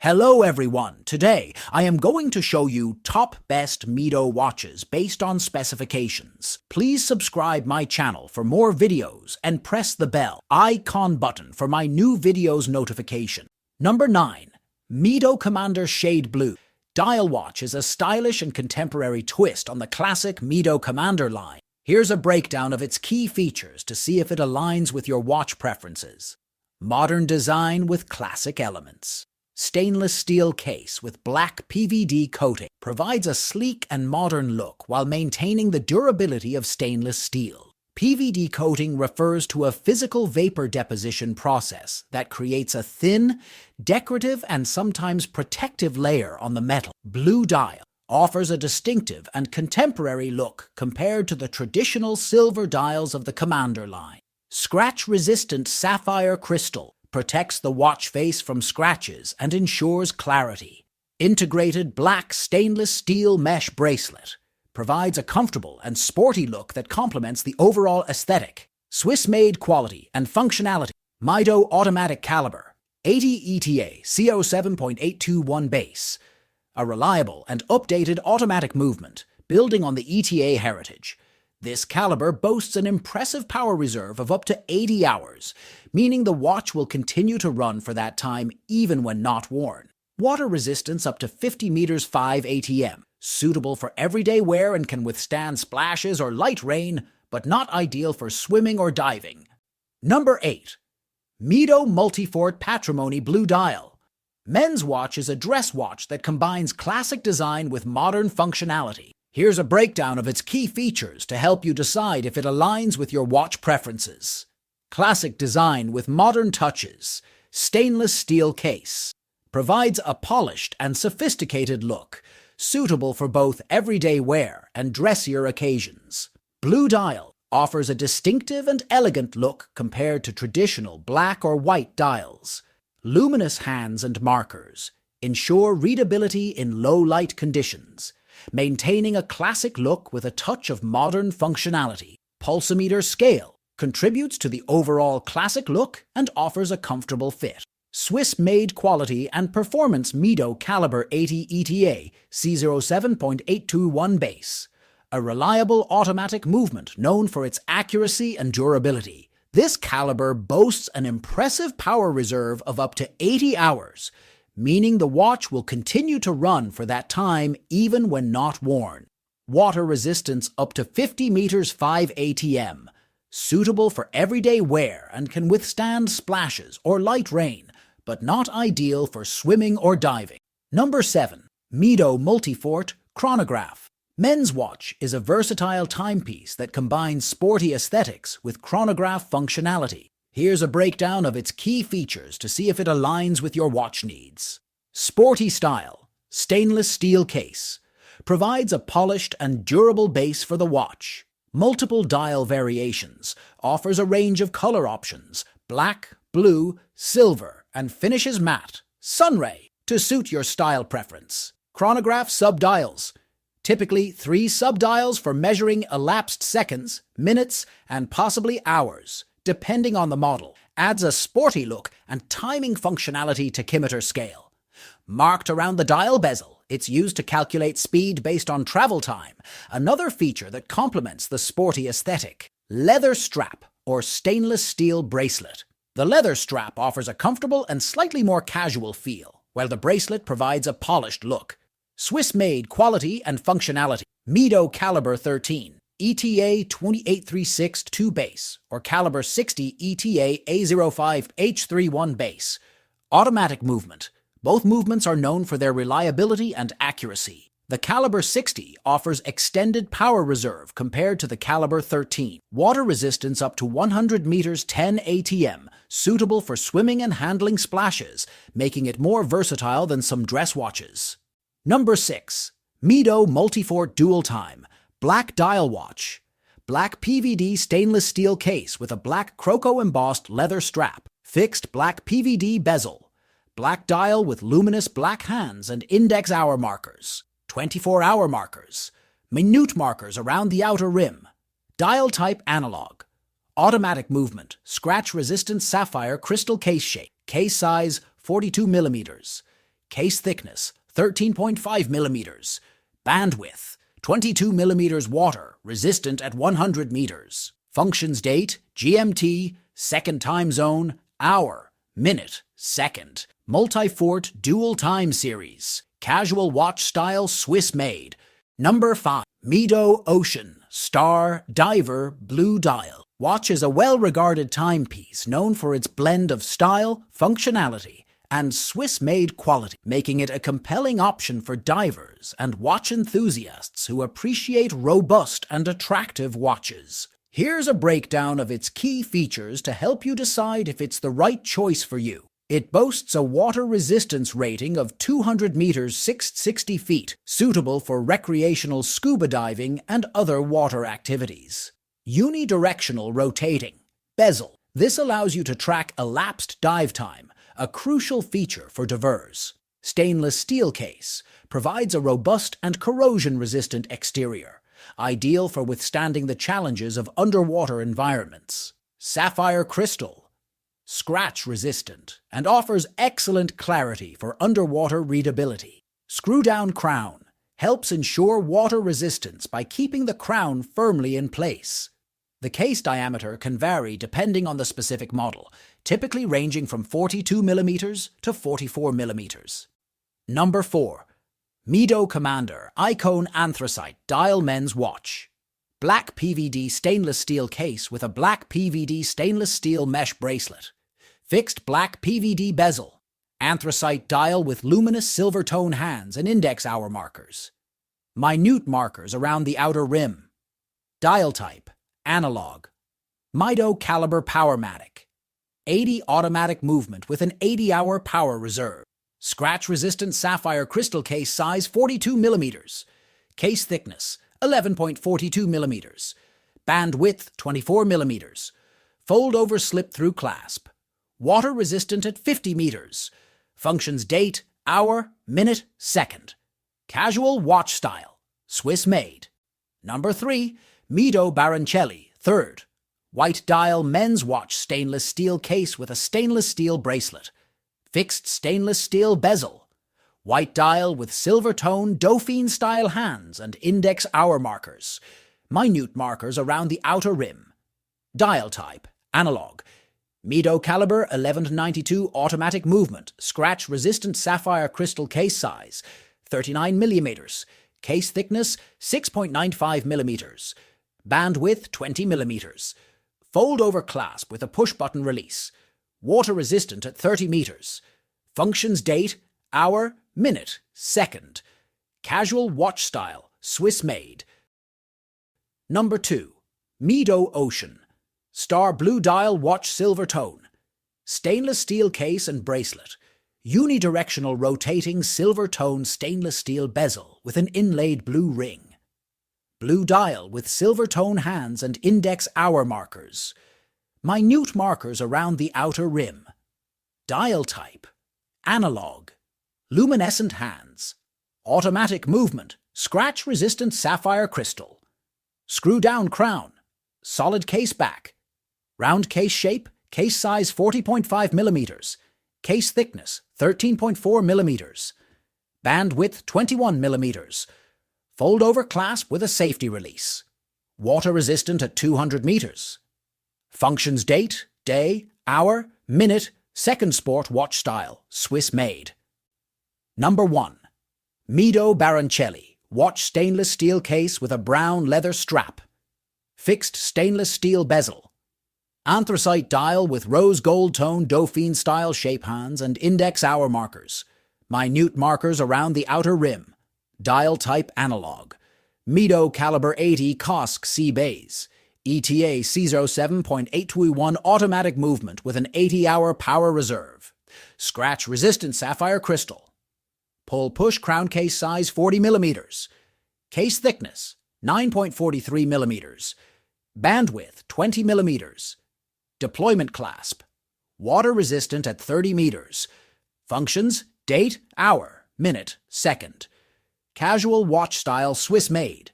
Hello everyone! Today, I am going to show you top best Mido watches based on specifications. Please subscribe my channel for more videos and press the bell icon button for my new videos notification. Number 9. Mido Commander Shade Blue. Dial watch is a stylish and contemporary twist on the classic Mido Commander line. Here's a breakdown of its key features to see if it aligns with your watch preferences. Modern design with classic elements. Stainless steel case with black PVD coating provides a sleek and modern look while maintaining the durability of stainless steel. PVD coating refers to a physical vapor deposition process that creates a thin, decorative and sometimes protective layer on the metal. Blue dial offers a distinctive and contemporary look compared to the traditional silver dials of the Commander line. Scratch-resistant sapphire crystal protects the watch face from scratches and ensures clarity. Integrated black stainless steel mesh bracelet provides a comfortable and sporty look that complements the overall aesthetic. Swiss-made quality and functionality. Mido automatic caliber, 80 ETA CO7.821 base. A reliable and updated automatic movement, building on the ETA heritage. This caliber boasts an impressive power reserve of up to 80 hours, meaning the watch will continue to run for that time even when not worn. Water resistance up to 50 meters 5 ATM, suitable for everyday wear and can withstand splashes or light rain, but not ideal for swimming or diving. Number 8. Mido Multifort Patrimony Blue Dial. Men's watch is a dress watch that combines classic design with modern functionality. Here's a breakdown of its key features to help you decide if it aligns with your watch preferences. Classic design with modern touches. Stainless steel case. Provides a polished and sophisticated look, suitable for both everyday wear and dressier occasions. Blue dial offers a distinctive and elegant look compared to traditional black or white dials. Luminous hands and markers ensure readability in low-light conditions, maintaining a classic look with a touch of modern functionality. Pulsometer scale contributes to the overall classic look and offers a comfortable fit. Swiss-made quality and performance Mido caliber 80 ETA C07.821 base. A reliable automatic movement known for its accuracy and durability. This caliber boasts an impressive power reserve of up to 80 hours, meaning the watch will continue to run for that time even when not worn. Water resistance up to 50 meters 5 ATM, suitable for everyday wear and can withstand splashes or light rain, but not ideal for swimming or diving. Number 7. Mido Multifort Chronograph. Men's watch is a versatile timepiece that combines sporty aesthetics with chronograph functionality. Here's a breakdown of its key features to see if it aligns with your watch needs. Sporty style, stainless steel case, provides a polished and durable base for the watch. Multiple dial variations, offers a range of color options, black, blue, silver, and finishes matte, sunray, to suit your style preference. Chronograph subdials, typically 3 subdials for measuring elapsed seconds, minutes, and possibly hours, depending on the model, adds a sporty look and timing functionality to tachymeter scale. Marked around the dial bezel, it's used to calculate speed based on travel time, another feature that complements the sporty aesthetic. Leather strap or stainless steel bracelet. The leather strap offers a comfortable and slightly more casual feel, while the bracelet provides a polished look. Swiss-made quality and functionality. Mido caliber 13. ETA 28362 base, or caliber 60 ETA A05H31 base. Automatic movement. Both movements are known for their reliability and accuracy. The caliber 60 offers extended power reserve compared to the caliber 13. Water resistance up to 100 meters 10 ATM, suitable for swimming and handling splashes, making it more versatile than some dress watches. Number 6. Mido Multifort Dual Time. Black dial watch. Black PVD stainless steel case with a black croco-embossed leather strap. Fixed black PVD bezel. Black dial with luminous black hands and index hour markers. 24-hour markers. Minute markers around the outer rim. Dial type analog. Automatic movement. Scratch-resistant sapphire crystal case shape. Case size 42 millimeters. Case thickness, 13.5 millimeters. Bandwidth, 22 millimeters. Water resistant at 100 meters. Functions date, GMT, second time zone, hour, minute, second. Multifort dual time series. Casual watch style, Swiss made. Number 5. Mido Ocean Star Diver Blue Dial. Watch is a well-regarded timepiece known for its blend of style, functionality, and Swiss-made quality, making it a compelling option for divers and watch enthusiasts who appreciate robust and attractive watches. Here's a breakdown of its key features to help you decide if it's the right choice for you. It boasts a water resistance rating of 200 meters 660 feet, suitable for recreational scuba diving and other water activities. Unidirectional rotating bezel. This allows you to track elapsed dive time, a crucial feature for divers. Stainless steel case provides a robust and corrosion-resistant exterior, ideal for withstanding the challenges of underwater environments. Sapphire crystal, scratch-resistant, and offers excellent clarity for underwater readability. Screw-down crown helps ensure water resistance by keeping the crown firmly in place. The case diameter can vary depending on the specific model, typically ranging from 42 millimeters to 44 millimeters. Number 4. Mido Commander Icone Anthracite Dial Men's Watch. Black PVD stainless steel case with a black PVD stainless steel mesh bracelet. Fixed black PVD bezel. Anthracite dial with luminous silver tone hands and index hour markers. Minute markers around the outer rim. Dial type, analog. Mido caliber powermatic. 80 automatic movement with an 80-hour power reserve. Scratch-resistant sapphire crystal case size 42 millimeters. Case thickness 11.42 millimeters. Band width 24 millimeters. Fold-over slip-through clasp. Water resistant at 50 meters. Functions date, hour, minute, second. Casual watch style, Swiss made. Number 3. Mido Baroncelli III. White dial men's watch stainless steel case with a stainless steel bracelet. Fixed stainless steel bezel. White dial with silver tone Dauphine-style hands and index hour markers. Minute markers around the outer rim. Dial type, analog. Mido caliber 11-92 automatic movement. Scratch-resistant sapphire crystal case size 39 millimeters. Case thickness 6.95 millimeters. Band width 20 millimeters. Fold-over clasp with a push-button release. Water resistant at 30 meters. Functions date, hour, minute, second. Casual watch style, Swiss made. Number 2. Mido Ocean Star Blue Dial Watch Silver Tone. Stainless steel case and bracelet. Unidirectional rotating silver tone stainless steel bezel with an inlaid blue ring. Blue dial with silver tone hands and index hour markers. Minute markers around the outer rim. Dial type, analog. Luminescent hands. Automatic movement, scratch-resistant sapphire crystal. Screw-down crown. Solid case back. Round case shape, case size 40.5 millimeters. Case thickness 13.4 millimeters. Band width 21 millimeters. Fold-over clasp with a safety release. Water resistant at 200 meters. Functions date, day, hour, minute, second sport watch style, Swiss made. Number 1. Mido Baroncelli watch stainless steel case with a brown leather strap. Fixed stainless steel bezel. Anthracite dial with rose gold tone Dauphine-style shape hands and index hour markers. Minute markers around the outer rim. Dial type analog. Mido caliber 80 COSC C bays. ETA C07.821 automatic movement with an 80-hour power reserve. Scratch-resistant sapphire crystal. Pull-push crown case size 40 millimeters. Case thickness 9.43 millimeters. Bandwidth 20 millimeters. Deployment clasp. Water resistant at 30 meters. Functions date, hour, minute, second. Casual watch style, Swiss made.